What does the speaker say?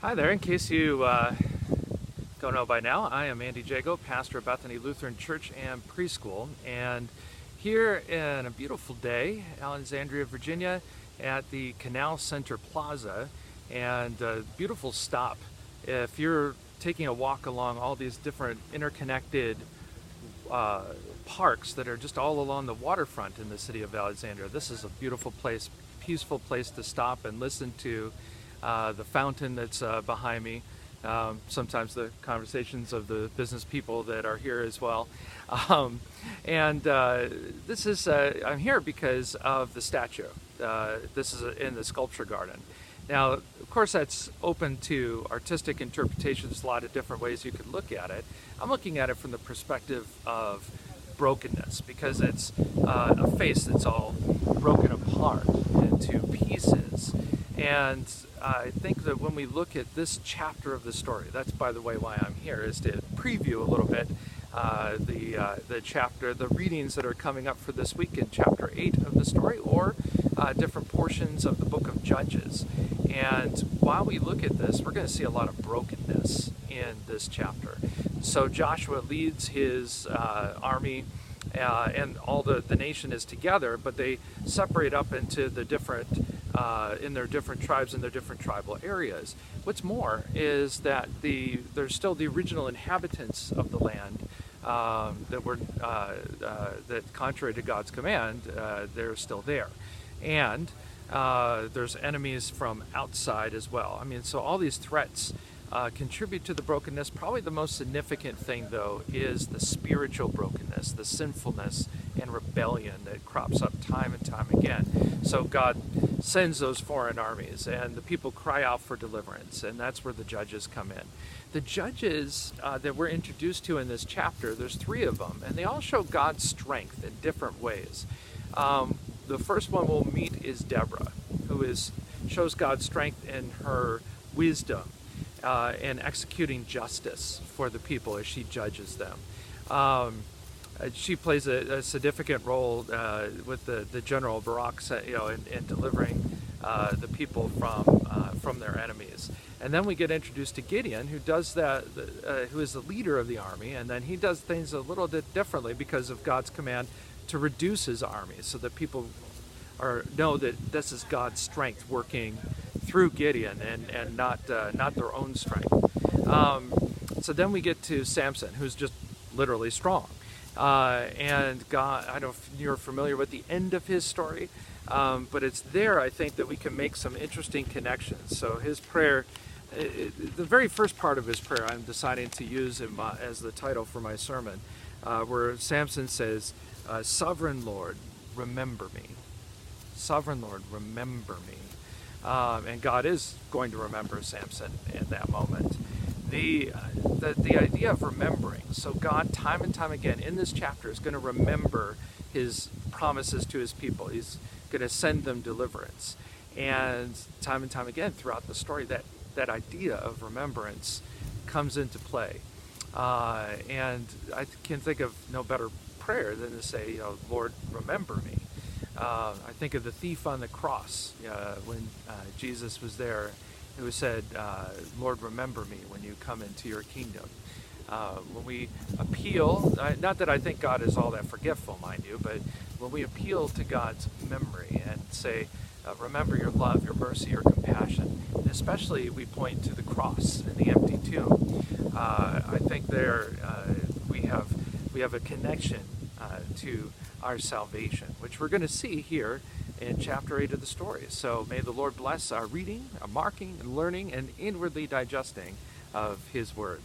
Hi there. In case you don't know by now, I am Andy Jago, pastor of Bethany Lutheran Church and Preschool, and here in a beautiful day, Alexandria, Virginia, at the Canal Center Plaza, and a beautiful stop. If you're taking a walk along all these different interconnected parks that are just all along the waterfront in the city of Alexandria, this is a beautiful place, peaceful place to stop and listen to the fountain that's behind me. Sometimes the conversations of the business people that are here as well. This is, I'm here because of the statue. This is in the sculpture garden. Now, of course, that's open to artistic interpretations, a lot of different ways you could look at it. I'm looking at it from the perspective of brokenness, because it's a face that's all broken apart into pieces. And I think that when we look at this chapter of the story, that's, by the way, why I'm here, is to preview a little bit the chapter, the readings that are coming up for this week in chapter 8 of the story, or different portions of the book of Judges. And while we look at this, we're going to see a lot of brokenness in this chapter. So Joshua leads his army, and all the nation is together, but they separate up into the different in their different tribes and their different tribal areas. What's more is that there's still the original inhabitants of the land that, contrary to God's command, they're still there, and there's enemies from outside as well. I mean, so all these threats contribute to the brokenness. Probably the most significant thing, though, is the spiritual brokenness, the sinfulness and rebellion that crops up time and time again. So God sends those foreign armies, and the people cry out for deliverance, and that's where the judges come in. The judges that we're introduced to in this chapter, there's 3 of them, and they all show God's strength in different ways. The first one we'll meet is Deborah, who shows God's strength in her wisdom and executing justice for the people as she judges them. She plays a significant role with the general Barak, in delivering the people from their enemies. And then we get introduced to Gideon, who does that, who is the leader of the army, and then he does things a little bit differently because of God's command to reduce his army, so that people know that this is God's strength working through Gideon and not their own strength. So then we get to Samson, who's just literally strong. And God, I don't know if you're familiar with the end of his story, but it's there, I think, that we can make some interesting connections. So his prayer, the very first part of his prayer, I'm deciding to use as the title for my sermon, where Samson says, "Sovereign Lord, remember me. Sovereign Lord, remember me." And God is going to remember Samson in that moment. The idea of remembering, so God time and time again in this chapter is going to remember his promises to his people. He's going to send them deliverance, and time again throughout the story that idea of remembrance comes into play. And I can think of no better prayer than to say, Lord, remember me. I think of the thief on the cross when Jesus was there, who said, Lord, remember me when you come into your kingdom. When we appeal, not that I think God is all that forgetful, mind you, but when we appeal to God's memory and say, remember your love, your mercy, your compassion, and especially we point to the cross and the empty tomb, I think there we have a connection to our salvation, which we're going to see here in chapter 8 of the story. So may the Lord bless our reading, our marking, and learning, and inwardly digesting of his word.